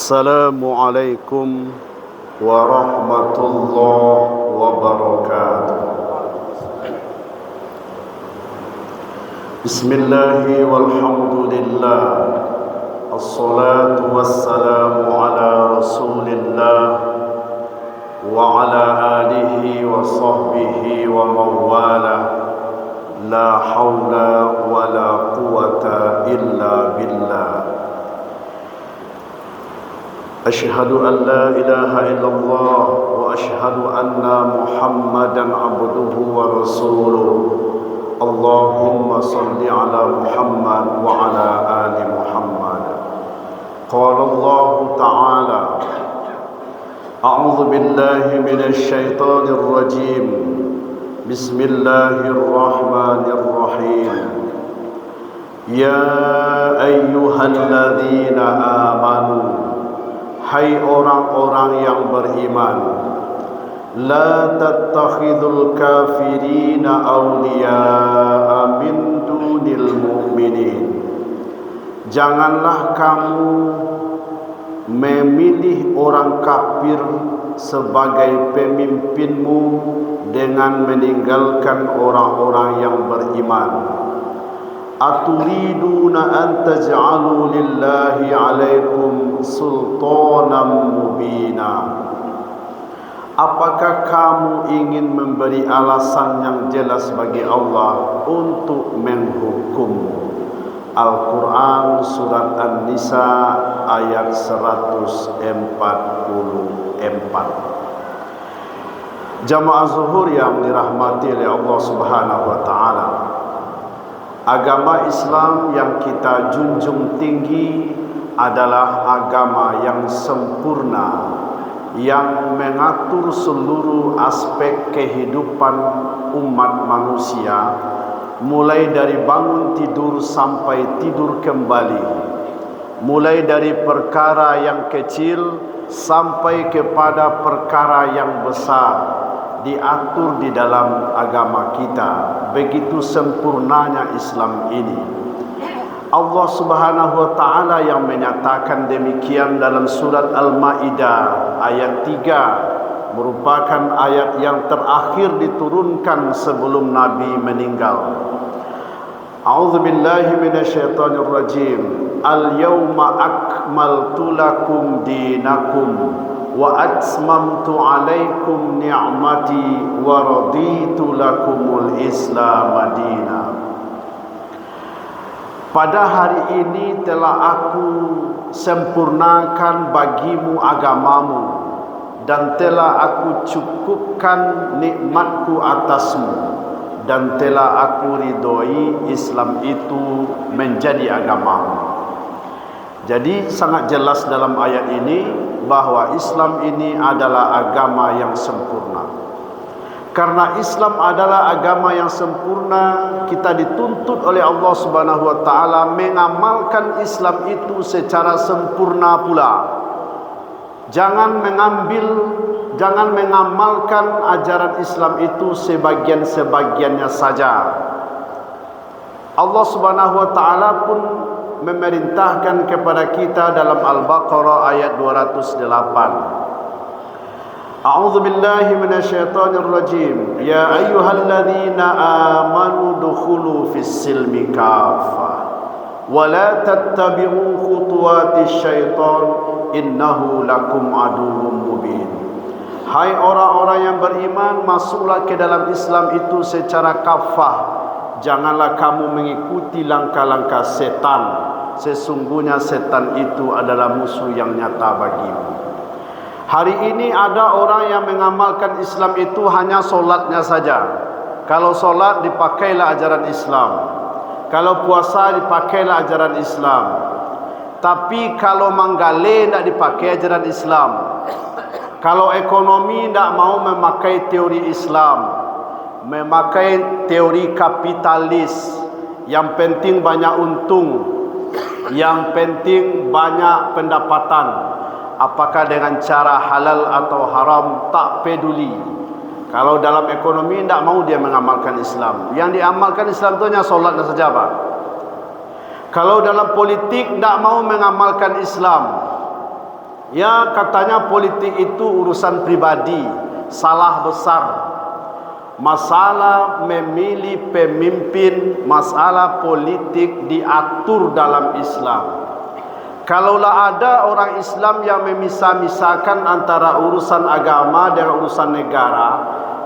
Assalamualaikum warahmatullahi wabarakatuh. Bismillahi walhamdulillah, assalatu wassalamu ala rasulillah wa ala alihi wa sahbihi wa mawala. La hawla wa la quwata illa billah. Ashhadu an la ilaha illallah wa ashhadu anna Muhammadan abduhu wa rasuluh. Allahumma salli ala Muhammad wa ala ali Muhammad. Qala Allah ta'ala, a'udzu billahi minasy syaithanir rajim. Bismillahirrahmanirrahim. Ya ayyuhalladzina amanu, hai orang-orang yang beriman, la tattakhidul kafirina awliya'a min dunil mu'minin. Janganlah kamu memilih orang kafir sebagai pemimpinmu dengan meninggalkan orang-orang yang beriman. Aturiduna an taj'alu lillahi 'alaikum sultanan mubina. Apakah kamu ingin memberi alasan yang jelas bagi Allah untuk menghukum? Al-Quran Surat An-Nisa ayat 144. Jamaah zuhur yang dirahmati oleh Allah Subhanahu wa ta'ala, agama Islam yang kita junjung tinggi adalah agama yang sempurna, yang mengatur seluruh aspek kehidupan umat manusia, mulai dari bangun tidur sampai tidur kembali, mulai dari perkara yang kecil sampai kepada perkara yang besar, diatur di dalam agama kita. Begitu sempurnanya Islam ini. Allah Subhanahu wa ta'ala yang menyatakan demikian dalam surat Al-Maidah ayat 3, merupakan ayat yang terakhir diturunkan sebelum Nabi meninggal. A'udzu billahi minasyaitonir rajim. Al-yawma akmaltu lakum dinakum wa atmamtu 'alaikum ni'mati wa raditu lakumul Islam madina. Pada hari ini telah aku sempurnakan bagimu agamamu, dan telah aku cukupkan nikmatku atasmu, dan telah aku ridhoi Islam itu menjadi agamamu. Jadi sangat jelas dalam ayat ini bahwa Islam ini adalah agama yang sempurna. Karena Islam adalah agama yang sempurna, kita dituntut oleh Allah Subhanahu wa ta'ala mengamalkan Islam itu secara sempurna pula. Jangan mengamalkan ajaran Islam itu sebagian-sebagiannya saja. Allah Subhanahu wa ta'ala pun memerintahkan kepada kita dalam Al-Baqarah ayat 208. A'udzu billahi minasyaitonir rajim. Ya ayyuhalladzina amanu dukhulu fis-silmi kaffah wa la tattabi'u khutuwatis syaitan innahu lakum aduwwum mubin. Hai orang-orang yang beriman, masuklah ke dalam Islam itu secara kafah. Janganlah kamu mengikuti langkah-langkah setan. Sesungguhnya setan itu adalah musuh yang nyata bagimu. Hari ini ada orang yang mengamalkan Islam itu hanya solatnya saja. Kalau solat dipakailah ajaran Islam, kalau puasa dipakailah ajaran Islam. Tapi kalau manggale tidak dipakai ajaran Islam. Kalau ekonomi tidak mau memakai teori Islam, memakai teori kapitalis. Yang penting banyak untung, yang penting banyak pendapatan. Apakah dengan cara halal atau haram, tak peduli. Kalau dalam ekonomi tidak mau dia mengamalkan Islam. Yang diamalkan Islam itu hanya solatnya saja, Pak. Kalau dalam politik tidak mau mengamalkan Islam. Ya, katanya politik itu urusan pribadi. Salah besar. Masalah memilih pemimpin, masalah politik diatur dalam Islam. Kalaulah ada orang Islam yang memisah-misahkan antara urusan agama dengan urusan negara,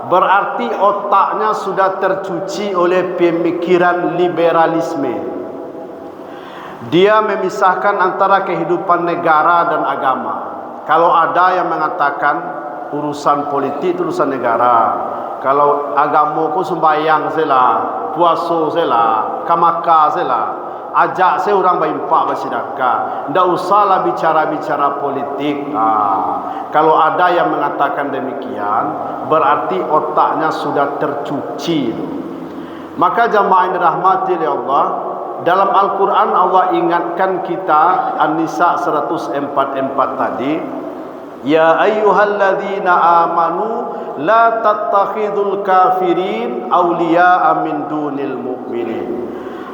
berarti otaknya sudah tercuci oleh pemikiran liberalisme. Dia memisahkan antara kehidupan negara dan agama. Kalau ada yang mengatakan urusan politik itu urusan negara, kalau agama ku sembahyang sela, puasa sela, kamaka sela, ajak saya orang berimpak bersedekah, ndak usahlah bicara-bicara politik. Kalau ada yang mengatakan demikian, berarti otaknya sudah tercuci. Maka jamaah yang dirahmati oleh Allah, dalam Al-Quran Allah ingatkan kita, An-Nisa 144 tadi, ya ayyuhalladzina amanu la tattakhidul kafirin awliya'a min dunil mu'minin.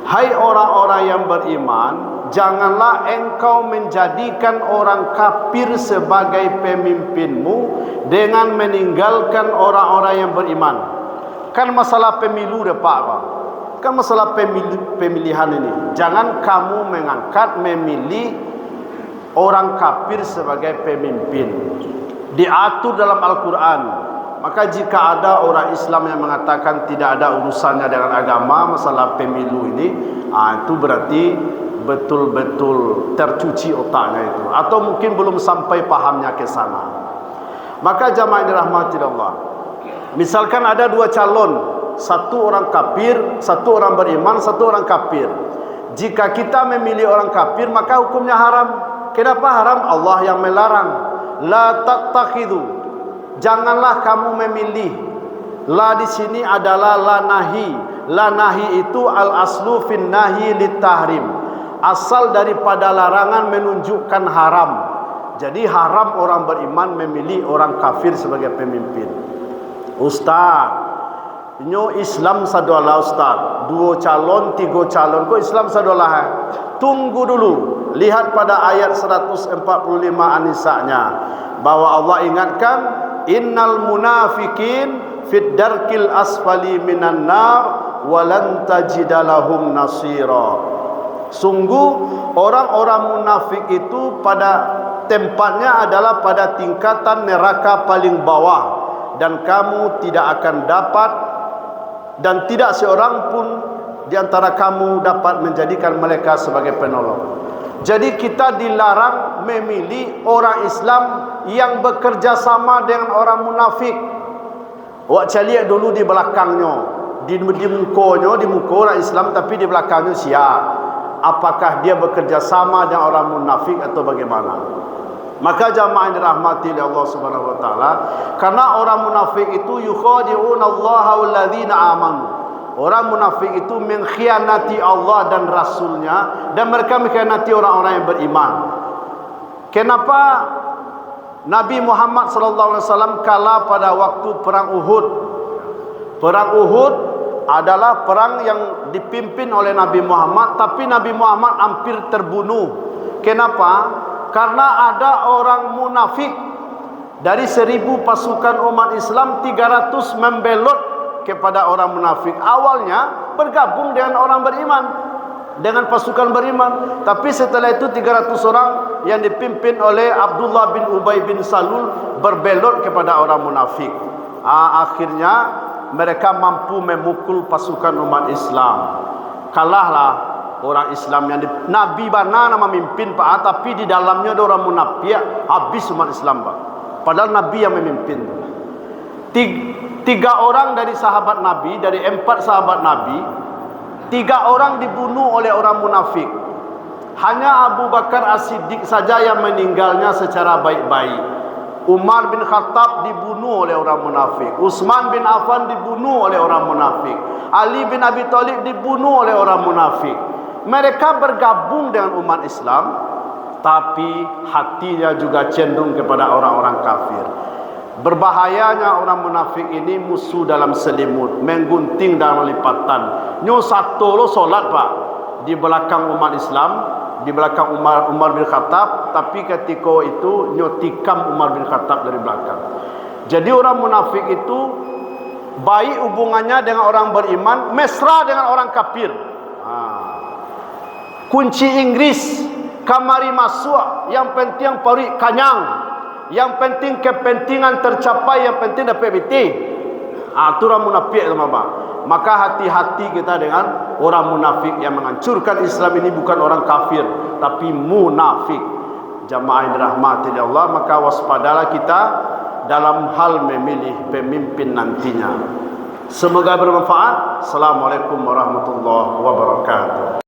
Hai orang-orang yang beriman, janganlah engkau menjadikan orang kafir sebagai pemimpinmu dengan meninggalkan orang-orang yang beriman. Kan masalah pemilu deh Pak. Kan masalah pemilihan ini. Jangan kamu mengangkat, memilih orang kafir sebagai pemimpin. Diatur dalam Al-Quran. Maka jika ada orang Islam yang mengatakan tidak ada urusannya dengan agama, masalah pemilu ini, itu berarti betul-betul tercuci otaknya itu. Atau mungkin belum sampai pahamnya ke sana. Maka jamaah yang dirahmati Allah, misalkan ada dua calon, satu orang kafir, satu orang beriman, satu orang kafir. Jika kita memilih orang kafir, maka hukumnya haram. Kenapa haram? Allah yang melarang. La tattakhidhu. Janganlah kamu memilih. La di sini adalah la nahi. La nahi itu al aslu fin nahi lit tahrim. Asal daripada larangan menunjukkan haram. Jadi haram orang beriman memilih orang kafir sebagai pemimpin. Ustaz, nyo Islam sadolah Ustaz, 2 calon, 3 calon, kok Islam sadolah? Tunggu dulu, lihat pada ayat 145 An-Nisa-nya, bahwa Allah ingatkan, innal munafikin fid darkil asfali minan nar walan tajidalahum nasira. Sungguh orang-orang munafik itu pada tempatnya adalah pada tingkatan neraka paling bawah, dan kamu tidak akan dapat, dan tidak seorang pun di antara kamu dapat menjadikan mereka sebagai penolong. Jadi kita dilarang memilih orang Islam yang bekerja sama dengan orang munafik. Wak caliak dulu di belakangnya, di mukanya, di muka orang Islam, tapi di belakangnya siap. Apakah dia bekerja sama dengan orang munafik atau bagaimana? Maka jamaah yang dirahmati oleh Allah Subhanahu wa taala, karena orang munafik itu yukhadi'una Allaha walladzina amanu. Orang munafik itu mengkhianati Allah dan Rasulnya, dan mereka mengkhianati orang-orang yang beriman. Kenapa Nabi Muhammad SAW kalah pada waktu perang Uhud? Perang Uhud adalah perang yang dipimpin oleh Nabi Muhammad, tapi Nabi Muhammad hampir terbunuh. Kenapa? Karena ada orang munafik. Dari 1000 pasukan umat Islam, 300 membelot kepada orang munafik. Awalnya bergabung dengan orang beriman, dengan pasukan beriman. Tapi setelah itu 300 orang yang dipimpin oleh Abdullah bin Ubay bin Salul berbelot kepada orang munafik. Akhirnya mereka mampu memukul pasukan umat Islam. Kalahlah orang Islam yang Nabi bana nama memimpin Pak, tapi di dalamnya ada orang munafik, habis umat Islam Pak. Padahal Nabi yang memimpin. 3 orang dari sahabat Nabi, dari 4 sahabat Nabi, 3 orang dibunuh oleh orang munafik. Hanya Abu Bakar As-Siddiq saja yang meninggalnya secara baik-baik. Umar bin Khattab dibunuh oleh orang munafik. Utsman bin Affan dibunuh oleh orang munafik. Ali bin Abi Thalib dibunuh oleh orang munafik. Mereka bergabung dengan umat Islam, tapi hatinya juga cenderung kepada orang-orang kafir. Berbahayanya orang munafik ini musuh dalam selimut, menggunting dalam lipatan. Nyo satu lo solat Pak di belakang umat Islam, di belakang Umar bin Khattab, tapi ketika itu nyotikam Umar bin Khattab dari belakang. Jadi orang munafik itu baik hubungannya dengan orang beriman, mesra dengan orang kafir. Kunci Inggris kamari masuk, yang penting parit kanyang, yang penting kepentingan tercapai, yang penting dapat biti. Itu orang munafik teman-teman. Maka hati-hati kita dengan orang munafik yang menghancurkan Islam ini, bukan orang kafir tapi munafik. Jamaah yang dirahmati Allah, maka waspadalah kita dalam hal memilih pemimpin nantinya. Semoga bermanfaat. Assalamualaikum warahmatullahi wabarakatuh.